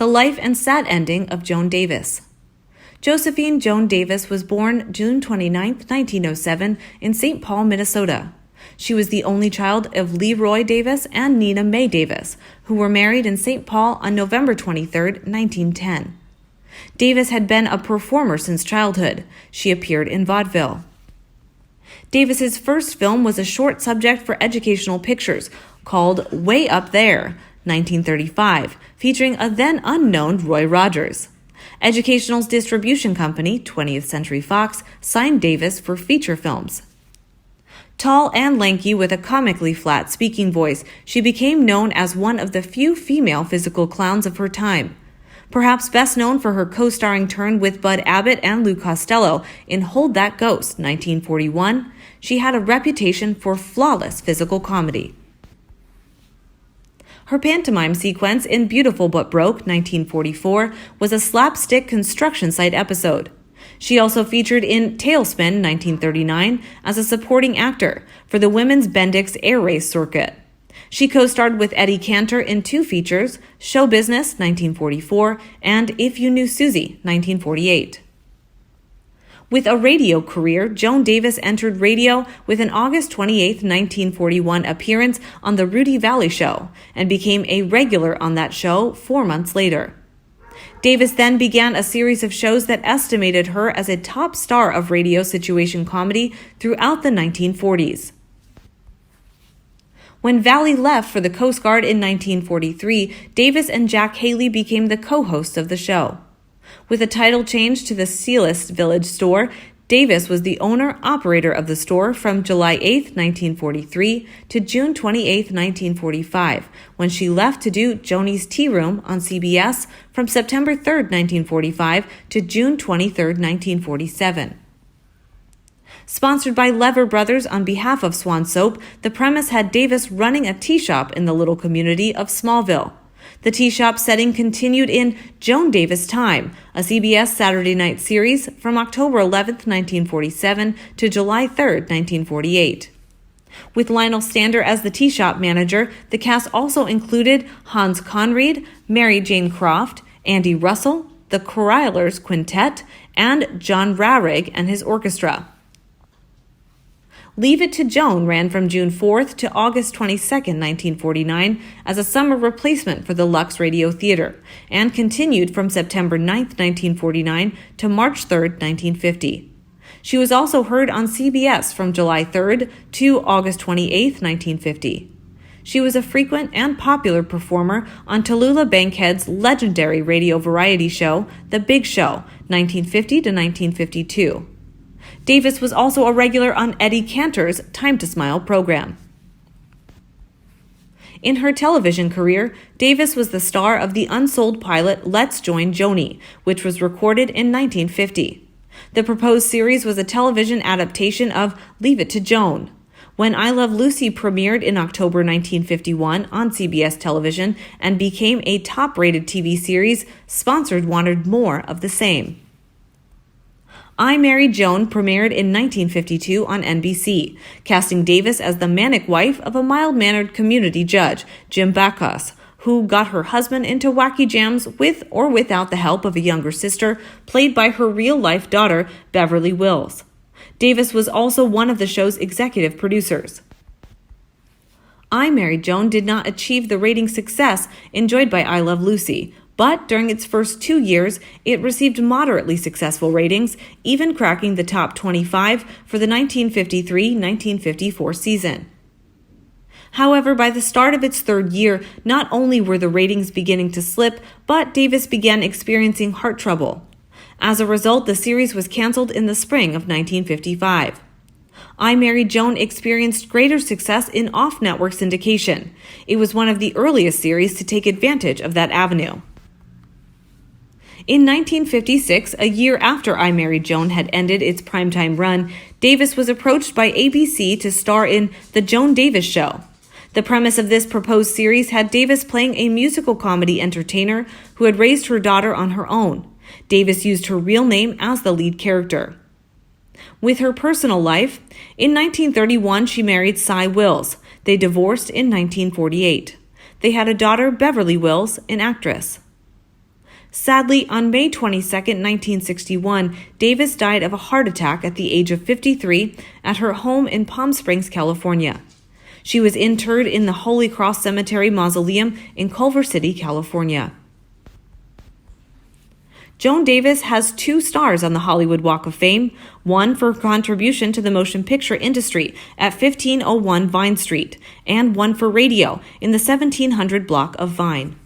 The Life and Sad Ending of Joan Davis. Josephine Joan Davis was born June 29, 1907, in St. Paul, Minnesota. She was the only child of Leroy Davis and Nina Mae Davis, who were married in St. Paul on November 23, 1910. Davis had been a performer since childhood. She appeared in vaudeville. Davis's first film was a short subject for educational pictures called Way Up There, 1935, featuring a then unknown Roy Rogers. Educational's distribution company, 20th Century Fox, signed Davis for feature films. Tall and lanky with a comically flat speaking voice, she became known as one of the few female physical clowns of her time. Perhaps best known for her co-starring turn with Bud Abbott and Lou Costello in Hold That Ghost, 1941, she had a reputation for flawless physical comedy. Her pantomime sequence in Beautiful But Broke, 1944, was a slapstick construction site episode. She also featured in Tailspin, 1939, as a supporting actor for the women's Bendix air race circuit. She co-starred with Eddie Cantor in two features, Show Business, 1944, and If You Knew Susie, 1948. With a radio career, Joan Davis entered radio with an August 28, 1941 appearance on The Rudy Valley Show and became a regular on that show 4 months later. Davis then began a series of shows that estimated her as a top star of radio situation comedy throughout the 1940s. When Valley left for the Coast Guard in 1943, Davis and Jack Haley became the co-hosts of the show. With a title change to the Sealist Village store, Davis was the owner-operator of the store from July 8, 1943 to June 28, 1945, when she left to do Joni's Tea Room on CBS from September 3, 1945 to June 23, 1947. Sponsored by Lever Brothers on behalf of Swan Soap, the premise had Davis running a tea shop in the little community of Smallville. The tea shop setting continued in Joan Davis Time, a CBS Saturday night series from October 11, 1947 to July 3, 1948. With Lionel Stander as the tea shop manager, the cast also included Hans Conried, Mary Jane Croft, Andy Russell, the Corralers Quintet, and John Rarig and his orchestra. Leave It to Joan ran from June 4th to August 22, 1949, as a summer replacement for the Lux Radio Theater, and continued from September 9, 1949 to March 3, 1950. She was also heard on CBS from July 3rd to August 28, 1950. She was a frequent and popular performer on Tallulah Bankhead's legendary radio variety show, The Big Show, 1950 to 1952. Davis was also a regular on Eddie Cantor's Time to Smile program. In her television career, Davis was the star of the unsold pilot Let's Join Joni, which was recorded in 1950. The proposed series was a television adaptation of Leave It to Joan. When I Love Lucy premiered in October 1951 on CBS television and became a top-rated TV series, Sponsored wanted more of the same. I Married Joan premiered in 1952 on NBC, casting Davis as the manic wife of a mild-mannered community judge, Jim Backus, who got her husband into wacky jams with or without the help of a younger sister, played by her real-life daughter, Beverly Wills. Davis was also one of the show's executive producers. I Married Joan did not achieve the rating success enjoyed by I Love Lucy, but during its first 2 years, it received moderately successful ratings, even cracking the top 25 for the 1953-1954 season. However, by the start of its third year, not only were the ratings beginning to slip, but Davis began experiencing heart trouble. As a result, the series was canceled in the spring of 1955. I Married Joan experienced greater success in off-network syndication. It was one of the earliest series to take advantage of that avenue. In 1956, a year after I Married Joan had ended its primetime run, Davis was approached by ABC to star in The Joan Davis Show. The premise of this proposed series had Davis playing a musical comedy entertainer who had raised her daughter on her own. Davis used her real name as the lead character. With her personal life, in 1931 she married Cy Wills. They divorced in 1948. They had a daughter, Beverly Wills, an actress. Sadly, on May 22, 1961, Davis died of a heart attack at the age of 53 at her home in Palm Springs, California. She was interred in the Holy Cross Cemetery Mausoleum in Culver City, California. Joan Davis has 2 stars on the Hollywood Walk of Fame, one for her contribution to the motion picture industry at 1501 Vine Street, and one for radio in the 1700 block of Vine.